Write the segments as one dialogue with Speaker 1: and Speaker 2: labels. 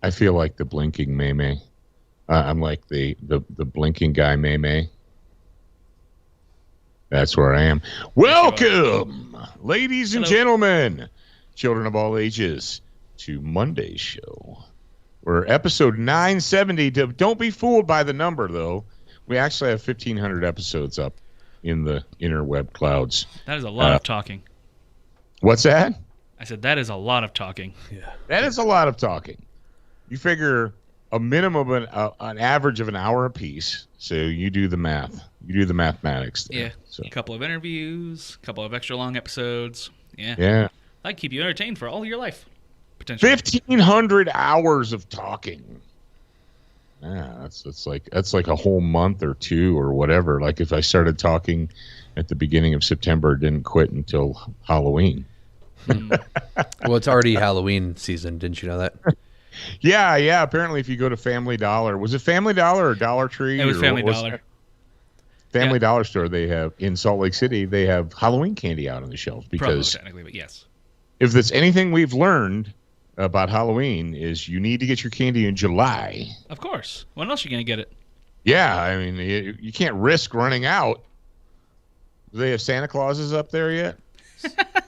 Speaker 1: I feel like the blinking May. I'm like the blinking guy May. That's where I am. Welcome, ladies and gentlemen, children of all ages, to Monday's show. We're episode 970. Don't be fooled by the number, though. We actually have 1,500 episodes up in the interweb clouds.
Speaker 2: That is a lot of talking.
Speaker 1: What's that?
Speaker 2: I said that is a lot of talking.
Speaker 1: Yeah, that is a lot of talking. You figure a minimum of an average of an hour apiece. So you do the math. You do the mathematics there.
Speaker 2: Yeah.
Speaker 1: So.
Speaker 2: A couple of interviews, a couple of extra long episodes. Yeah.
Speaker 1: Yeah.
Speaker 2: That'd keep you entertained for all your life, potentially.
Speaker 1: 1,500 hours of talking. Yeah, that's like a whole month or two or whatever. Like if I started talking at the beginning of September, didn't quit until Halloween.
Speaker 3: Well, it's already Halloween season. Didn't you know that?
Speaker 1: Yeah. Apparently, if you go to Family Dollar, was it Family Dollar or Dollar Tree?
Speaker 2: It was Family Dollar.
Speaker 1: Family Dollar store. They have in Salt Lake City. They have Halloween candy out on the shelves because
Speaker 2: technically, but yes.
Speaker 1: If there's anything we've learned about Halloween is you need to get your candy in July.
Speaker 2: Of course. When else are you gonna get it?
Speaker 1: Yeah, I mean you can't risk running out. Do they have Santa Clauses up there yet?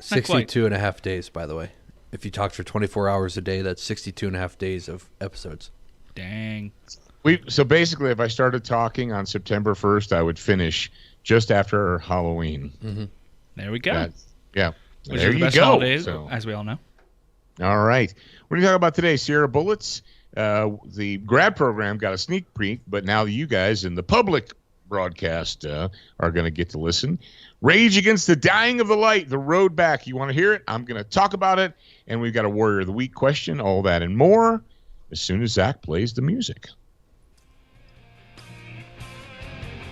Speaker 3: 62 and a half days, by the way. If you talk for 24 hours a day, that's 62 and a half days of episodes.
Speaker 2: Dang.
Speaker 1: So basically, if I started talking on September 1st, I would finish just after Halloween.
Speaker 3: Mm-hmm.
Speaker 2: There we go.
Speaker 1: Yeah.
Speaker 2: Which
Speaker 1: there
Speaker 2: are the
Speaker 1: you
Speaker 2: best
Speaker 1: go.
Speaker 2: holidays,
Speaker 1: So.
Speaker 2: as we all know.
Speaker 1: All right. What are you talking about today? Sierra Bullets. The grad program got a sneak peek, but now you guys in the public broadcast are going to get to listen. Rage Against the Dying of the Light, The Road Back. You want to hear it? I'm going to talk about it. And we've got a Warrior of the Week question, all that and more, as soon as Zach plays the music.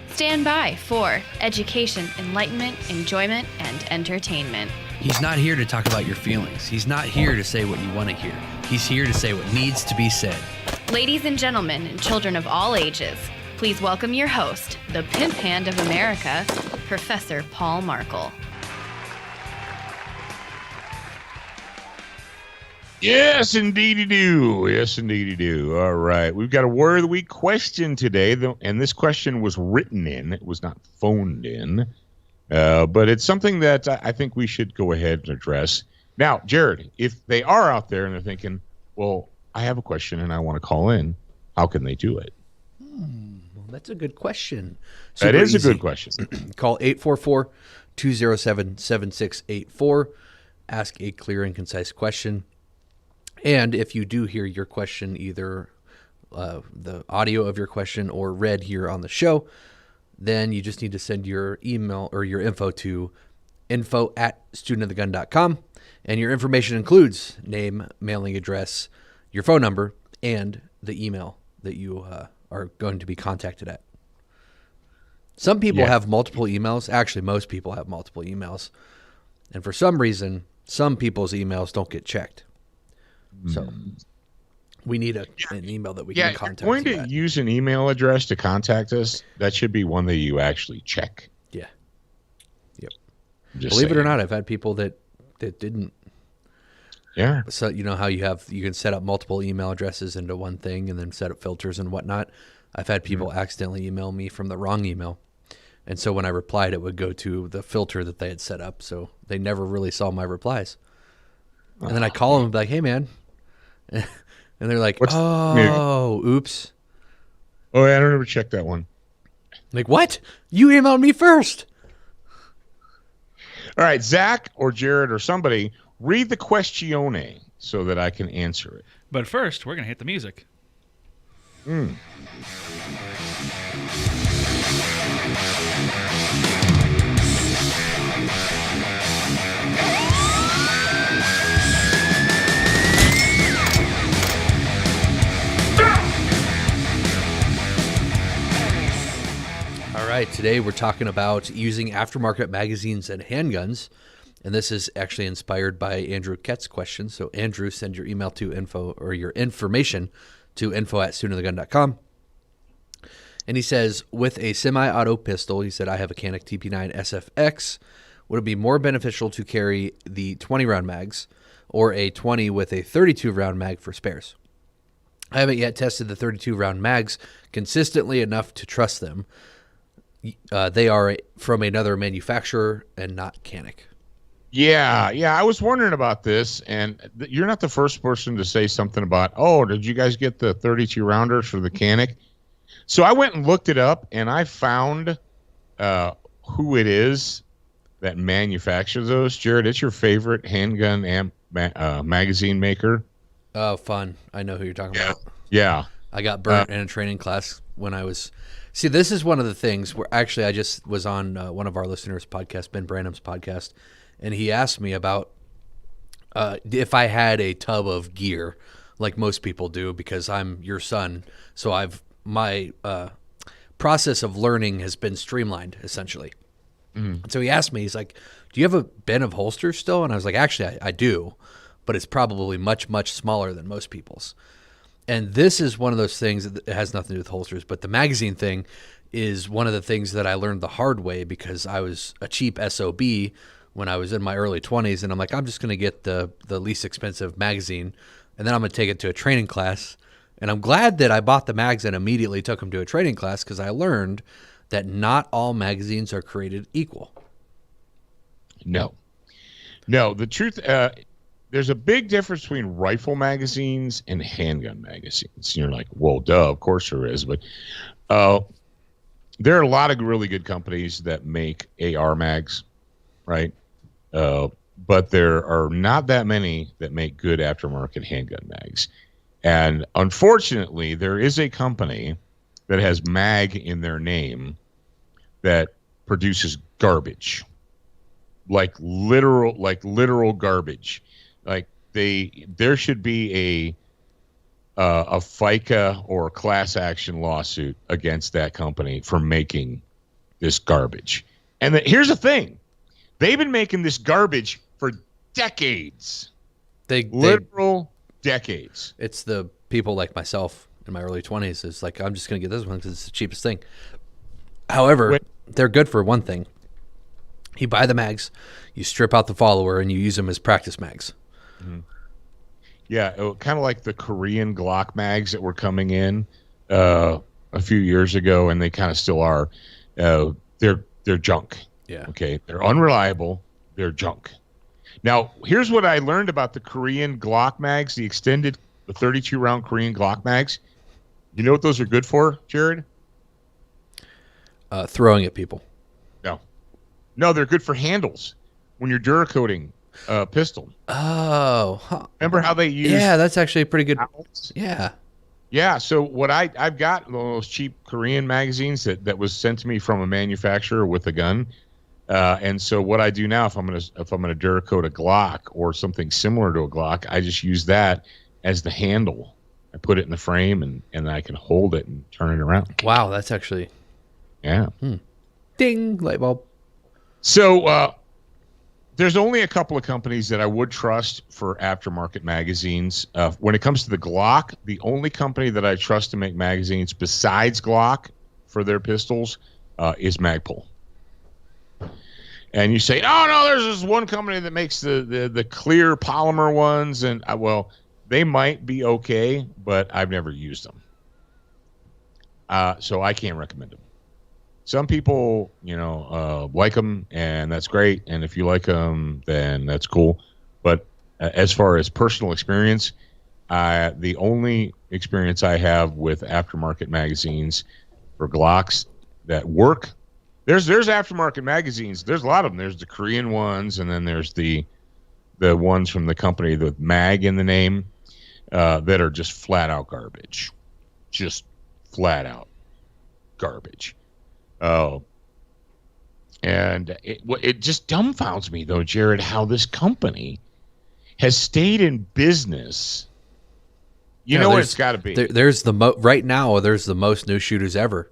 Speaker 4: Stand by for education, enlightenment, enjoyment, and entertainment.
Speaker 5: He's not here to talk about your feelings. He's not here to say what you want to hear. He's here to say what needs to be said.
Speaker 4: Ladies and gentlemen, and children of all ages, please welcome your host, the pimp hand of America, Professor Paul Markle.
Speaker 1: Yes, indeedy do. Yes, indeedy do. All right. We've got a Word of the Week question today, and this question was written in. It was not phoned in. But it's something that I think we should go ahead and address. Now, Jared, if they are out there and they're thinking, well, I have a question and I want to call in, how can they do it?
Speaker 3: Well, that's a good question.
Speaker 1: That is a good question.
Speaker 3: Call 844-207-7684. Ask a clear and concise question. And if you do hear your question, either the audio of your question or read here on the show, then you just need to send your email or your info to info@studentofthegun.com. And your information includes name, mailing address, your phone number, and the email that you are going to be contacted at. Some people have multiple emails. Actually, most people have multiple emails. And for some reason, some people's emails don't get checked. So we need an email that we can contact.
Speaker 1: Going to use an email address to contact us. That should be one that you actually check.
Speaker 3: Yeah. Yep.
Speaker 1: Believe
Speaker 3: it or not, I've had people that didn't.
Speaker 1: Yeah.
Speaker 3: So you know how you can set up multiple email addresses into one thing and then set up filters and whatnot. I've had people accidentally email me from the wrong email. And so when I replied, it would go to the filter that they had set up. So they never really saw my replies. And then I call them and be like, hey, man. And they're like, oops.
Speaker 1: Oh, yeah, I don't ever check that one.
Speaker 3: Like, what? You emailed me first.
Speaker 1: All right, Zach or Jared or somebody, read the questione so that I can answer it.
Speaker 2: But first, we're going to hit the music.
Speaker 3: All right, today we're talking about using aftermarket magazines and handguns. And this is actually inspired by Andrew Kett's question. So Andrew, send your email to info or your information to info@studentofthegun.com. And he says, with a semi-auto pistol, he said, I have a Canik TP9 SFX. Would it be more beneficial to carry the 20-round mags or a 20 with a 32-round mag for spares? I haven't yet tested the 32 round mags consistently enough to trust them. They are from another manufacturer and not Canic.
Speaker 1: Yeah. I was wondering about this, and you're not the first person to say something about, oh, did you guys get the 32 rounders for the Canic? So I went and looked it up, and I found who it is that manufactures those. Jared, it's your favorite handgun magazine maker.
Speaker 3: Oh, fun. I know who you're talking about.
Speaker 1: Yeah.
Speaker 3: I got burnt in a training class when I was... See, this is one of the things where actually I just was on one of our listeners' podcast, Ben Branham's podcast, and he asked me about if I had a tub of gear like most people do because I'm your son. So my process of learning has been streamlined, essentially. And so he asked me, he's like, do you have a bin of holsters still? And I was like, actually, I do, but it's probably much, much smaller than most people's. And this is one of those things that has nothing to do with holsters, but the magazine thing is one of the things that I learned the hard way because I was a cheap SOB when I was in my early 20s, and I'm like, I'm just going to get the least expensive magazine, and then I'm going to take it to a training class. And I'm glad that I bought the mags and immediately took them to a training class because I learned that not all magazines are created equal.
Speaker 1: No, the truth, there's a big difference between rifle magazines and handgun magazines. And you're like, well, duh, of course there is. But there are a lot of really good companies that make AR mags, right? But there are not that many that make good aftermarket handgun mags. And unfortunately, there is a company that has mag in their name that produces garbage, like literal garbage. Like there should be a FICA or a class action lawsuit against that company for making this garbage. And here's the thing. They've been making this garbage for decades. Literal decades.
Speaker 3: It's the people like myself in my early 20s is like, I'm just going to get this one because it's the cheapest thing. However, they're good for one thing. You buy the mags, you strip out the follower, and you use them as practice mags.
Speaker 1: Mm-hmm. Yeah, kind of like the Korean Glock mags that were coming in a few years ago, and they kind of still are. They're junk.
Speaker 3: Yeah. Okay.
Speaker 1: They're unreliable. They're junk. Now, here's what I learned about the Korean Glock mags, the 32 round Korean Glock mags. You know what those are good for, Jared?
Speaker 3: Throwing at people.
Speaker 1: No, they're good for handles when you're Duracoating a pistol.
Speaker 3: Oh. Huh.
Speaker 1: Remember how they use...
Speaker 3: Yeah, that's actually a pretty good...
Speaker 1: Owls?
Speaker 3: Yeah,
Speaker 1: so what I've got those cheap Korean magazines that was sent to me from a manufacturer with a gun. And so what I do now, if I'm gonna Duracoat a Glock or something similar to a Glock, I just use that as the handle. I put it in the frame and I can hold it and turn it around.
Speaker 3: Wow, that's actually...
Speaker 1: Yeah.
Speaker 3: Ding, light bulb.
Speaker 1: So there's only a couple of companies that I would trust for aftermarket magazines. When it comes to the Glock, the only company that I trust to make magazines besides Glock for their pistols is Magpul. And you say, oh, no, there's this one company that makes the clear polymer ones. And, well, they might be okay, but I've never used them. So I can't recommend them. Some people, like them, and that's great. And if you like them, then that's cool. But as far as personal experience, the only experience I have with aftermarket magazines for Glocks that work, there's aftermarket magazines. There's a lot of them. There's the Korean ones, and then there's the ones from the company with mag in the name that are just flat out garbage. Just flat out garbage. Oh, and it just dumbfounds me, though, Jared, how this company has stayed in business. You know what it's got to be.
Speaker 3: There's right now. There's the most new shooters ever.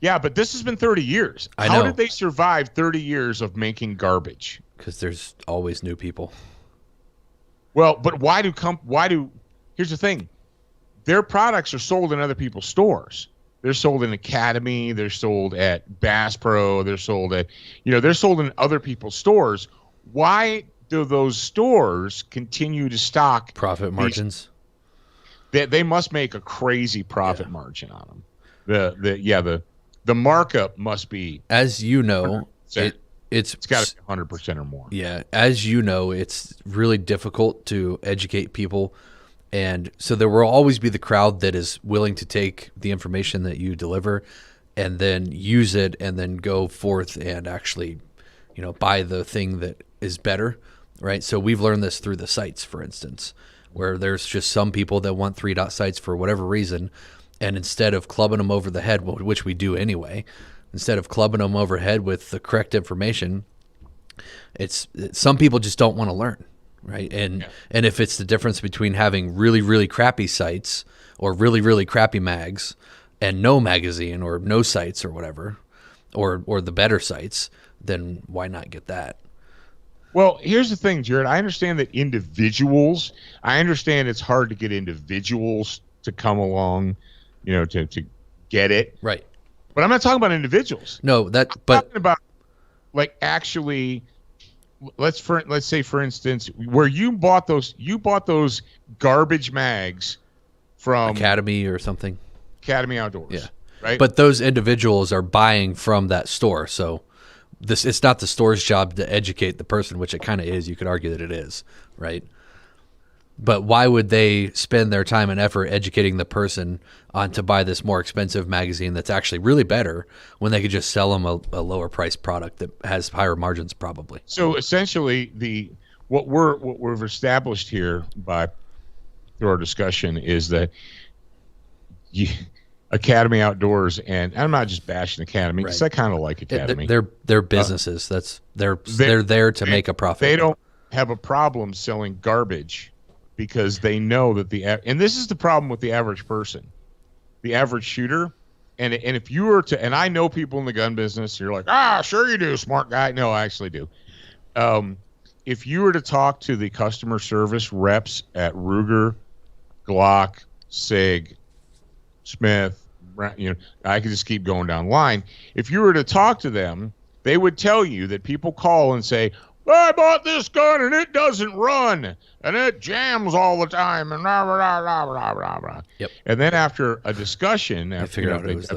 Speaker 1: Yeah, but this has been 30 years.
Speaker 3: I know.
Speaker 1: How did they survive 30 years of making garbage?
Speaker 3: Because there's always new people.
Speaker 1: Well, but why do? Here's the thing: their products are sold in other people's stores. They're sold in Academy. They're sold at Bass Pro. They're sold at, they're sold in other people's stores. Why do those stores continue to stock
Speaker 3: profit margins?
Speaker 1: they must make a crazy profit margin on them. The markup must be,
Speaker 3: as you know, it's
Speaker 1: got to be 100% or more.
Speaker 3: Yeah, as you know, it's really difficult to educate people, and so there will always be the crowd that is willing to take the information that you deliver and then use it and then go forth and actually, buy the thing that is better, right? So we've learned this through the sites, for instance, where there's just some people that want 3-dot sites for whatever reason, and instead of clubbing them over the head, which we do anyway, instead of clubbing them overhead with the correct information, it's some people just don't want to learn, right? And if it's the difference between having really, really crappy sites or really, really crappy mags and no magazine or no sites or whatever, or the better sites, then why not get that?
Speaker 1: Well, here's the thing, Jared. I understand that I understand it's hard to get individuals to come along, to get it.
Speaker 3: Right.
Speaker 1: But I'm not talking about individuals.
Speaker 3: No,
Speaker 1: I'm talking about actually, let's say for instance, where you bought those garbage mags from
Speaker 3: Academy or something.
Speaker 1: Academy Outdoors.
Speaker 3: Yeah.
Speaker 1: Right.
Speaker 3: But those individuals are buying from that store, so it's not the store's job to educate the person, which it kind of is. You could argue that it is, right? But why would they spend their time and effort educating the person on to buy this more expensive magazine that's actually really better when they could just sell them a lower priced product that has higher margins probably?
Speaker 1: So essentially, what we've established here through our discussion is that Academy Outdoors, and I'm not just bashing Academy because I kind of like Academy.
Speaker 3: They're businesses. They're there to make a profit.
Speaker 1: They don't have a problem selling garbage because they know that and this is the problem with the average person, the average shooter. And if you were to, and I know people in the gun business, you're like, sure you do, smart guy. No, I actually do. If you were to talk to the customer service reps at Ruger, Glock, SIG, Smith, I could just keep going down the line. If you were to talk to them, they would tell you that people call and say, well, I bought this gun and it doesn't run and it jams all the time and blah, blah, blah, blah, blah, blah.
Speaker 3: Yep.
Speaker 1: And then after a discussion, after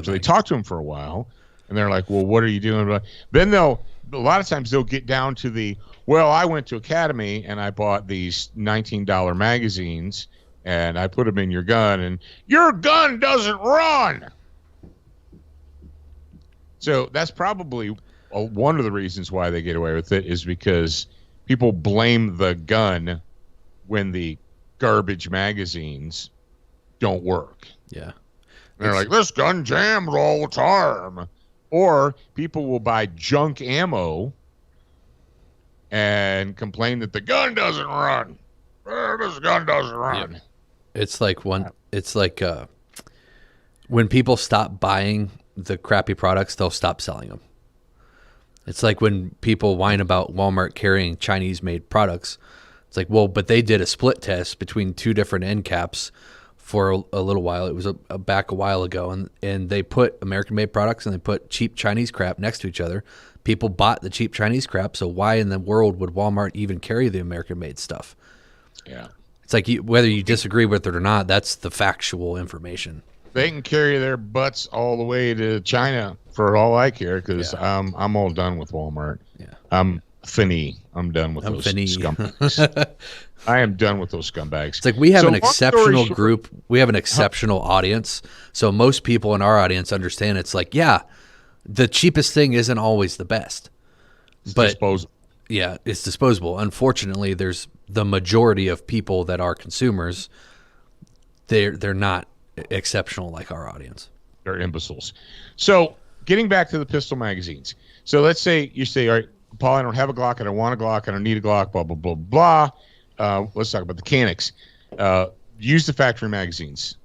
Speaker 1: they talk to them for a while, and they're like, well, what are you doing? Then a lot of times they'll get down to I went to Academy and I bought these $19 magazines and I put them in your gun and your gun doesn't run. So that's probably one of the reasons why they get away with it, is because people blame the gun when the garbage magazines don't work.
Speaker 3: Yeah.
Speaker 1: And they're like, this gun jams all the time. Or people will buy junk ammo and complain that the gun doesn't run. This gun doesn't run.
Speaker 3: Yeah. It's like when people stop buying the crappy products, they'll stop selling them. It's like when people whine about Walmart carrying Chinese-made products. It's like, well, but they did a split test between 2 different end caps for a little while. It was back a while ago, and they put American-made products and they put cheap Chinese crap next to each other. People bought the cheap Chinese crap, so why in the world would Walmart even carry the American-made stuff?
Speaker 1: Yeah.
Speaker 3: It's like whether you disagree with it or not, that's the factual information.
Speaker 1: They can carry their butts all the way to China for all I care, because I'm all done with Walmart.
Speaker 3: Yeah.
Speaker 1: I'm done with those scumbags. I am done with those scumbags.
Speaker 3: It's like we have an exceptional group. We have an exceptional audience. So most people in our audience understand it's like, the cheapest thing isn't always the best. But
Speaker 1: disposable.
Speaker 3: Yeah, it's disposable. Unfortunately, there's the majority of people that are consumers. They're not exceptional like our audience.
Speaker 1: They're imbeciles. So getting back to the pistol magazines. So let's say you say, all right, Paul, I don't have a Glock. I don't want a Glock. I don't need a Glock, blah, blah, blah, blah. Let's talk about the mechanics. Use the factory magazines.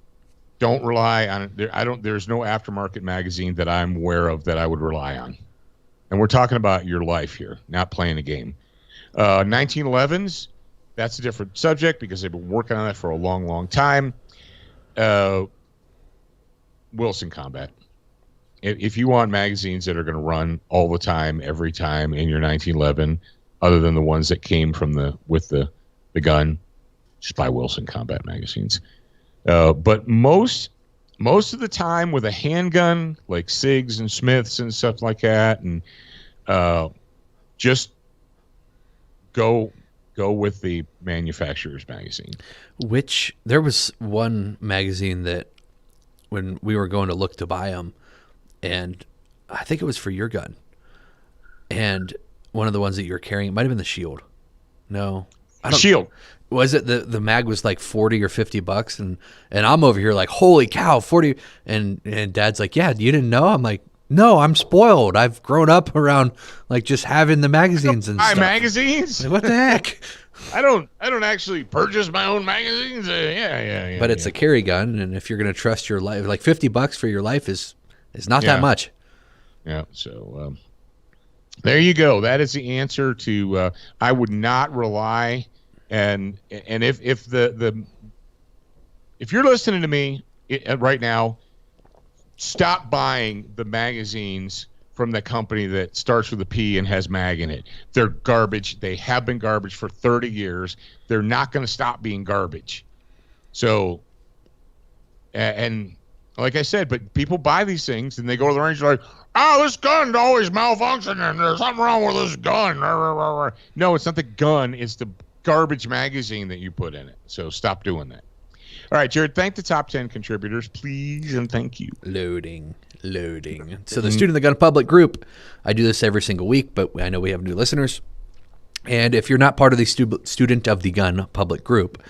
Speaker 1: Don't rely on it. There's no aftermarket magazine that I'm aware of that I would rely on. And we're talking about your life here, not playing a game. 1911s, that's a different subject because they've been working on that for a long, long time. Wilson Combat. If you want magazines that are going to run all the time, every time in your 1911, other than the ones that came from with the gun, just buy Wilson Combat magazines. But most of the time with a handgun, like SIGs and Smiths and stuff like that, and just go with the manufacturer's magazine.
Speaker 3: Which there was one magazine that when we were going to look to buy them, and I think it was for your gun, and one of the ones that you were carrying, it might have been the Shield. No, I don't.
Speaker 1: Shield.
Speaker 3: Was it the mag was like $40 or $50, and I'm over here like, holy cow, 40, and Dad's like, yeah, you didn't know? I'm like, no, I'm spoiled. I've grown up around like just having the magazines and stuff.
Speaker 1: Magazines?
Speaker 3: Like, what the heck?
Speaker 1: I don't actually purchase my own magazines. Yeah.
Speaker 3: But it's a carry gun, and if you're gonna trust your life, like $50 for your life is not that much.
Speaker 1: Yeah. So there you go. That is the answer to. I would not rely, and if you're listening to me right now, stop buying the magazines from the company that starts with a P and has mag in it. They're garbage. They have been garbage for 30 years. They're not going to stop being garbage. So, and like I said, but people buy these things and they go to the range and they're like, oh, this gun's always malfunctioning. There's something wrong with this gun. No, it's not the gun. It's the garbage magazine that you put in it. So stop doing that. All right, Jared, thank the top 10 contributors, please, and thank you.
Speaker 3: Loading. So the Student of the Gun Public group, I do this every single week, but I know we have new listeners. And if you're not part of the Student of the Gun Public group,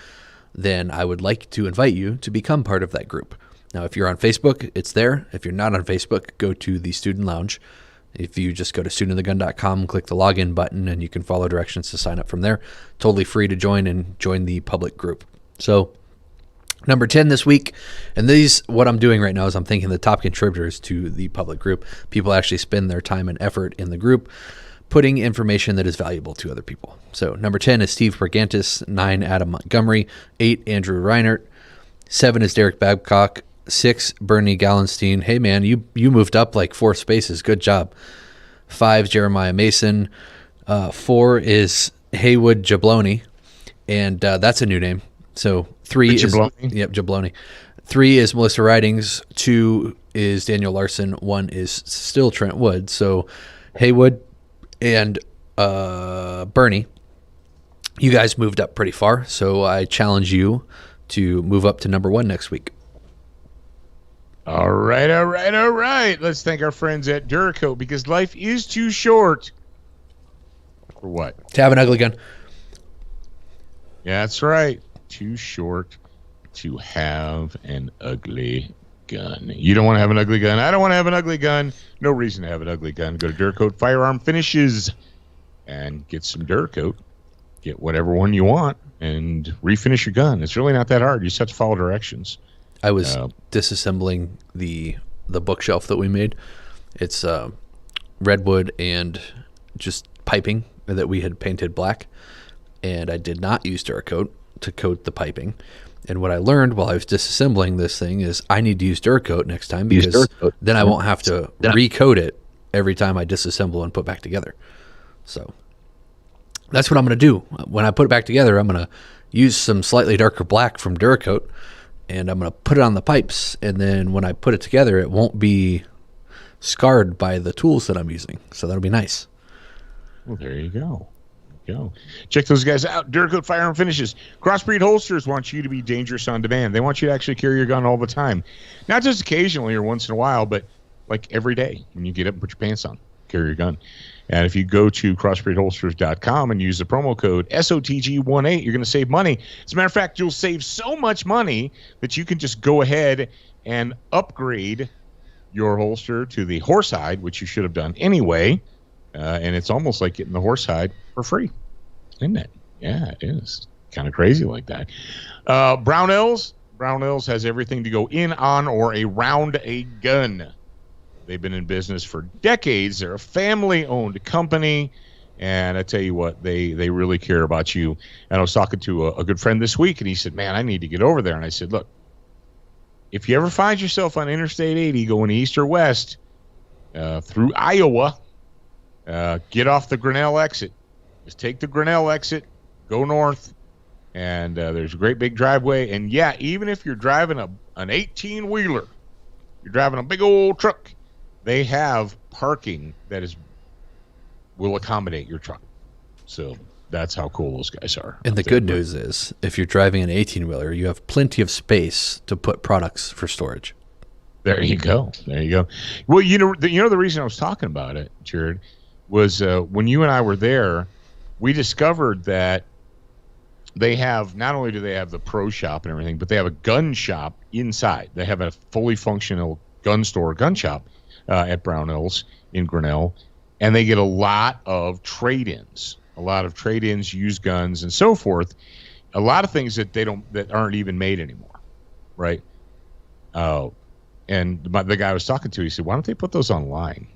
Speaker 3: then I would like to invite you to become part of that group. Now, if you're on Facebook, it's there. If you're not on Facebook, go to the Student Lounge. If you just go to studentofthegun.com, click the login button, and you can follow directions to sign up from there. Totally free to join and join the public group. So number 10 this week, and what I'm doing right now is I'm thinking the top contributors to the public group. People actually spend their time and effort in the group putting information that is valuable to other people. So number 10 is Steve Bergantis, 9, Adam Montgomery, 8, Andrew Reinert, 7 is Derek Babcock, 6, Bernie Gallenstein. Hey man, you moved up like 4 spaces. Good job. 5, Jeremiah Mason. 4 is Haywood Jabloni, and that's a new name. So 3 is Jabloni. 3 is Melissa Ridings. 2 is Daniel Larson. 1 is still Trent Wood. So Haywood and Bernie, you guys moved up pretty far. So I challenge you to move up to number 1 next week.
Speaker 1: All right. Let's thank our friends at Duracoat, because life is too short. For what?
Speaker 3: To have an ugly gun.
Speaker 1: Yeah, that's right. Too short to have an ugly gun. You don't want to have an ugly gun. I don't want to have an ugly gun. No reason to have an ugly gun. Go to Duracoat Firearm Finishes and get some Duracoat. Get whatever one you want and refinish your gun. It's really not that hard. You just have to follow directions.
Speaker 3: I was disassembling the bookshelf that we made. It's redwood and just piping that we had painted black, and I did not use Duracoat to coat the piping. And what I learned while I was disassembling this thing is I need to use Duracoat next time, because then I won't have to recoat it every time I disassemble and put back together. So that's what I'm going to do. When I put it back together, I'm going to use some slightly darker black from Duracoat, and I'm going to put it on the pipes. And then when I put it together, it won't be scarred by the tools that I'm using. So that'll be nice.
Speaker 1: Well, there you go. Check those guys out. Duracoat Firearm Finishes. Crossbreed Holsters want you to be dangerous on demand. They want you to actually carry your gun all the time. Not just occasionally or once in a while, but like every day when you get up and put your pants on, carry your gun. And if you go to crossbreedholsters.com and use the promo code SOTG18, you're going to save money. As a matter of fact, you'll save so much money that you can just go ahead and upgrade your holster to the Horsehide, which you should have done anyway. And it's almost like getting the Horsehide for free, isn't it? Yeah, it is. Kind of crazy like that. Brownells has everything to go in, on, or around a gun. They've been in business for decades. They're a family-owned company, and I tell you what, they really care about you. And I was talking to a good friend this week, and he said, man, I need to get over there. And I said, look, if you ever find yourself on Interstate 80 going east or west through Iowa, get off the Grinnell exit. Just take the Grinnell exit, go north, and there's a great big driveway. And yeah, even if you're driving an 18-wheeler, you're driving a big old truck, they have parking that will accommodate your truck. So that's how cool those guys are.
Speaker 3: And the good news is, if you're driving an 18-wheeler, you have plenty of space to put products for storage.
Speaker 1: There you go. There you go. Well, the reason I was talking about it, Jared, was when you and I were there, we discovered that they have, not only do they have the pro shop and everything, but they have a gun shop inside. They have a fully functional gun shop at Brownells in Grinnell, and they get a lot of trade-ins, used guns, and so forth. A lot of things that aren't even made anymore, right? And the guy I was talking to, he said, "Why don't they put those online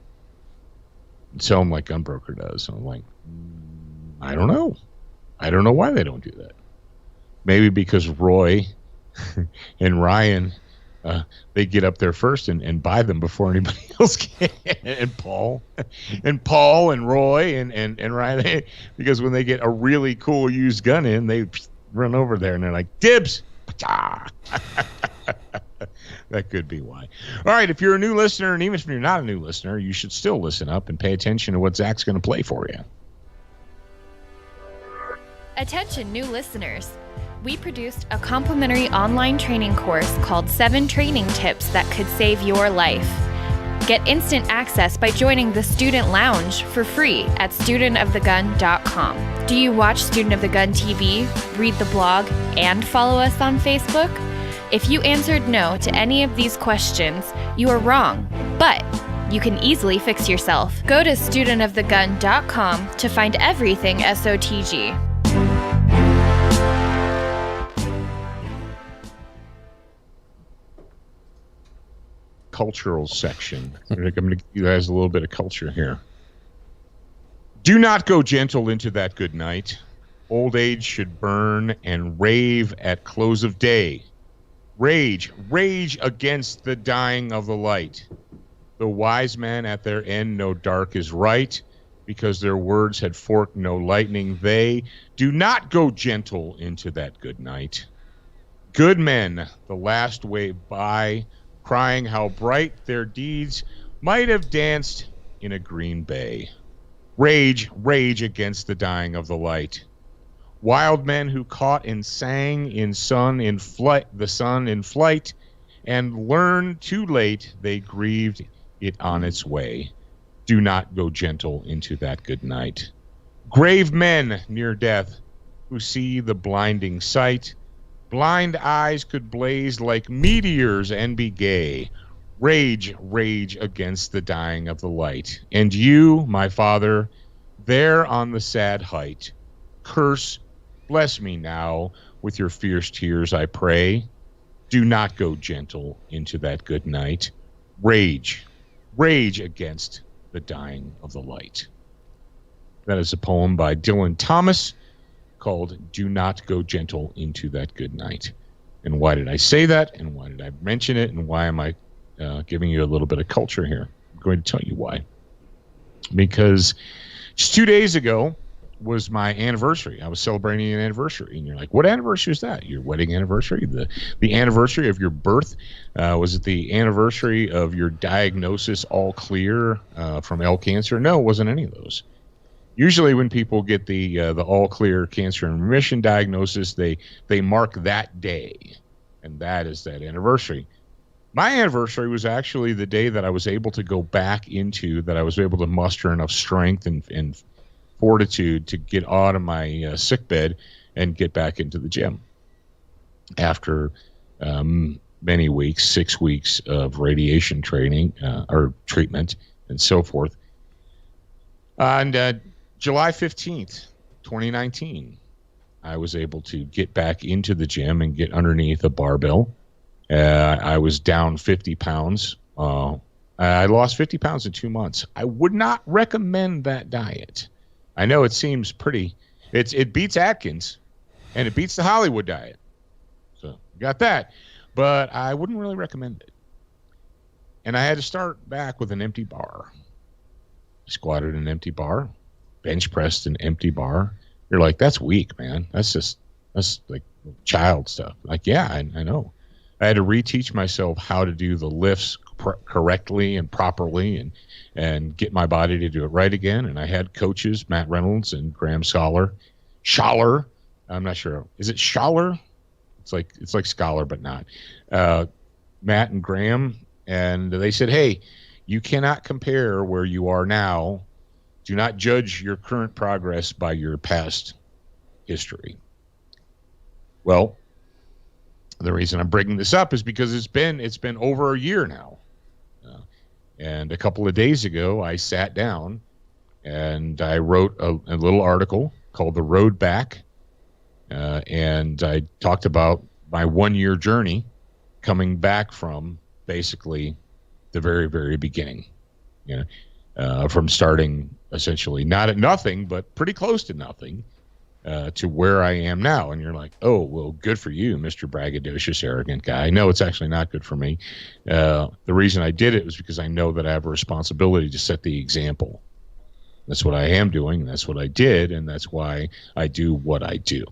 Speaker 1: and sell them like Gunbroker does?" And I'm like, I don't know. I don't know why they don't do that. Maybe because Roy and Ryan, they get up there first and buy them before anybody else can. And Paul and Roy and Ryan, because when they get a really cool used gun in, they run over there and they're like, "Dibs!" That could be why. All right, if you're a new listener, and even if you're not a new listener, you should still listen up and pay attention to what Zach's going to play for you.
Speaker 4: Attention, new listeners. We produced a complimentary online training course called 7 Training Tips That Could Save Your Life. Get instant access by joining the Student Lounge for free at studentofthegun.com. Do you watch Student of the Gun TV, read the blog, and follow us on Facebook? If you answered no to any of these questions, you are wrong, but you can easily fix yourself. Go to studentofthegun.com to find everything SOTG.
Speaker 1: Cultural section. I'm going to give you guys a little bit of culture here. Do not go gentle into that good night. Old age should burn and rave at close of day. Rage against the dying of the light. The wise men at their end know dark is right, because their words had forked no lightning. They do not go gentle into that good night. Good men, the last wave by, crying how bright their deeds might have danced in a green bay. Rage against the dying of the light. Wild men who caught and sang the sun in flight, and learned too late they grieved it on its way. Do not go gentle into that good night. Grave men near death who see the blinding sight, blind eyes could blaze like meteors and be gay. Rage against the dying of the light. And you, my father, there on the sad height, bless me now with your fierce tears, I pray. Do not go gentle into that good night. Rage against the dying of the light. That is a poem by Dylan Thomas called Do Not Go Gentle Into That Good Night. And why did I say that? And why did I mention it? And why am I giving you a little bit of culture here? I'm going to tell you why. Because just 2 days ago was my anniversary. I was celebrating an anniversary. And you're like, what anniversary is that? Your wedding anniversary? The anniversary of your birth? Was it the anniversary of your diagnosis all clear from L cancer? No, it wasn't any of those. Usually when people get the all clear cancer and remission diagnosis, they mark that day, and that is that anniversary. My anniversary was actually the day that I was able to go back into, that I was able to muster enough strength and fortitude to get out of my sick bed and get back into the gym after many weeks, 6 weeks of radiation training or treatment and so forth. And July 15th, 2019, I was able to get back into the gym and get underneath a barbell. I was down 50 pounds. I lost 50 pounds in 2 months. I would not recommend that diet. I know it seems pretty. It beats Atkins, and it beats the Hollywood diet. So you got that. But I wouldn't really recommend it. And I had to start back with an empty bar. Squatted an empty bar. Bench pressed an empty bar. You're like, that's weak, man. That's That's like child stuff. Like, yeah, I know. I had to reteach myself how to do the lifts correctly and properly and get my body to do it right again. And I had coaches, Matt Reynolds and Graham Schaller. I'm not sure. Is it Schaller? It's like Scholar, but not. Matt and Graham. And they said, hey, you cannot compare where you are now. Do not judge your current progress by your past history. Well, the reason I'm bringing this up is because it's been over a year now. And a couple of days ago, I sat down and I wrote a little article called The Road Back. And I talked about my 1-year journey coming back from basically the very, very beginning, from starting essentially not at nothing, but pretty close to nothing, to where I am now. And you're like, oh, well, good for you, Mr. Braggadocious, arrogant guy. No, it's actually not good for me. The reason I did it was because I know that I have a responsibility to set the example. That's what I am doing. That's what I did. And that's why I do what I do.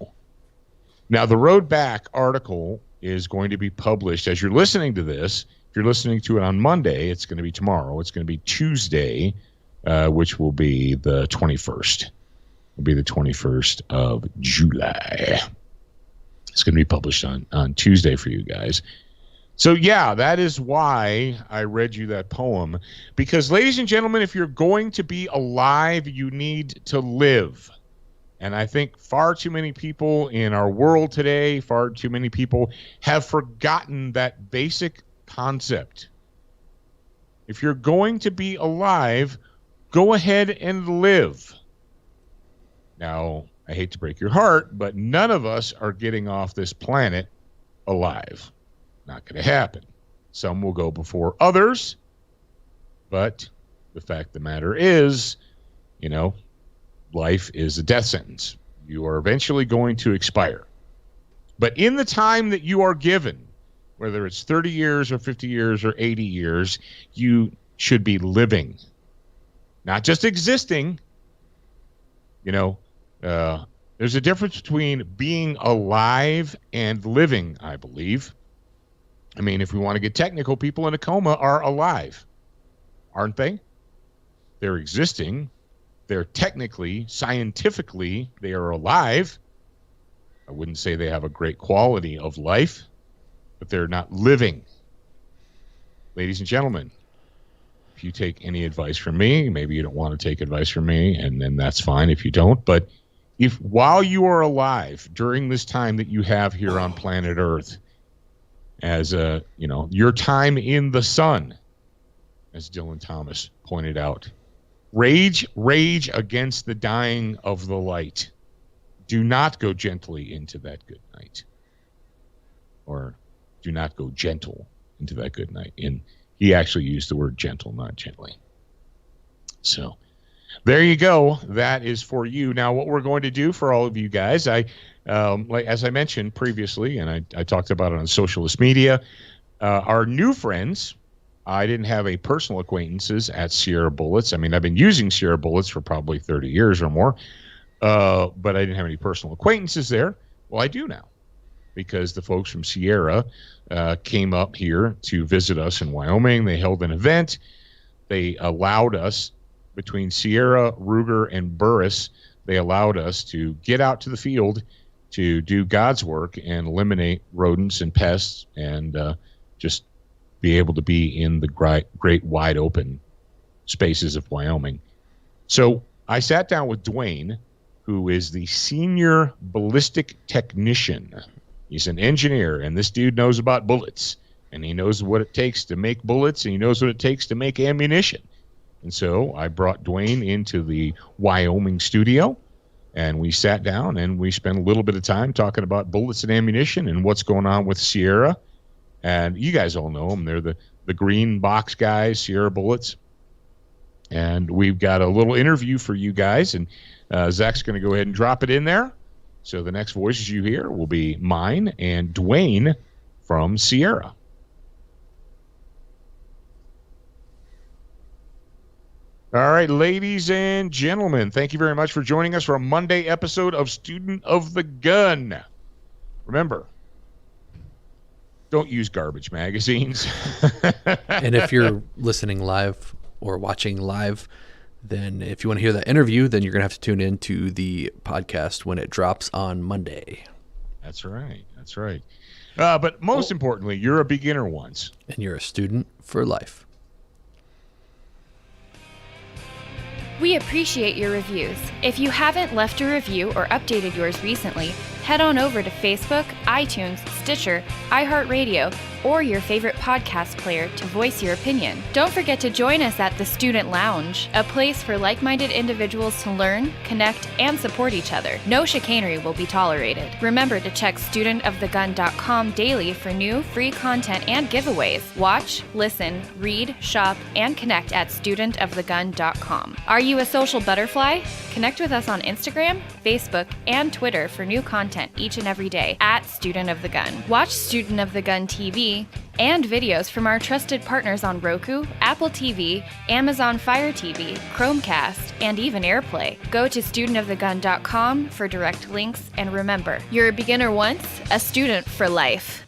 Speaker 1: Now, the Road Back article is going to be published as you're listening to this. If you're listening to it on Monday, it's going to be tomorrow. It's going to be Tuesday, which will be the 21st. Will be the 21st of July. It's going to be published on Tuesday for you guys. So, yeah, that is why I read you that poem. Because, ladies and gentlemen, if you're going to be alive, you need to live. And I think far too many people in our world today, far too many people have forgotten that basic concept. If you're going to be alive, go ahead and live. Now, I hate to break your heart, but none of us are getting off this planet alive. Not going to happen. Some will go before others, but the fact of the matter is, life is a death sentence. You are eventually going to expire. But in the time that you are given, whether it's 30 years or 50 years or 80 years, you should be living, not just existing. There's a difference between being alive and living, I believe. I mean, if we want to get technical, people in a coma are alive, aren't they? They're existing. They're technically, scientifically, they are alive. I wouldn't say they have a great quality of life, but they're not living. Ladies and gentlemen, if you take any advice from me, maybe you don't want to take advice from me, and then that's fine if you don't. But if while you are alive during this time that you have here on planet Earth, as your time in the sun, as Dylan Thomas pointed out, rage against the dying of the light. Do not go gently into that good night. Or do not go gentle into that good night. And he actually used the word gentle, not gently. So there you go. That is for you. Now, what we're going to do for all of you guys, as I mentioned previously, and I talked about it on socialist media, our new friends. I didn't have any personal acquaintances at Sierra Bullets. I mean, I've been using Sierra Bullets for probably 30 years or more, but I didn't have any personal acquaintances there. Well, I do now, because the folks from Sierra came up here to visit us in Wyoming. They held an event. They allowed us, between Sierra, Ruger, and Burris, they allowed us to get out to the field to do God's work and eliminate rodents and pests and just be able to be in the great wide open spaces of Wyoming. So I sat down with Dwayne, who is the senior ballistic technician. He's an engineer, and this dude knows about bullets, and he knows what it takes to make bullets, and he knows what it takes to make ammunition. And so I brought Dwayne into the Wyoming studio, and we sat down, and we spent a little bit of time talking about bullets and ammunition and what's going on with Sierra. And you guys all know them. They're the green box guys, Sierra Bullets. And we've got a little interview for you guys, and Zach's going to go ahead and drop it in there. So the next voices you hear will be mine and Dwayne from Sierra. All right, ladies and gentlemen, thank you very much for joining us for a Monday episode of Student of the Gun. remember, don't use garbage magazines.
Speaker 3: And if you're listening live or watching live, then if you want to hear that interview, then you're going to have to tune in to the podcast when it drops on Monday.
Speaker 1: That's right. That's right. But most importantly, you're a beginner once.
Speaker 3: And you're a student for life.
Speaker 4: We appreciate your reviews. If you haven't left a review or updated yours recently, head on over to Facebook, iTunes, Stitcher, iHeartRadio, or your favorite podcast player to voice your opinion. Don't forget to join us at the Student Lounge, a place for like-minded individuals to learn, connect, and support each other. No chicanery will be tolerated. Remember to check studentofthegun.com daily for new, free content and giveaways. Watch, listen, read, shop, and connect at studentofthegun.com. Are you a social butterfly? Connect with us on Instagram, Facebook, and Twitter for new content each and every day at Student of the Gun. Watch Student of the Gun TV and videos from our trusted partners on Roku, Apple TV, Amazon Fire TV, Chromecast, and even AirPlay. Go to studentofthegun.com for direct links, and remember, you're a beginner once, a student for life.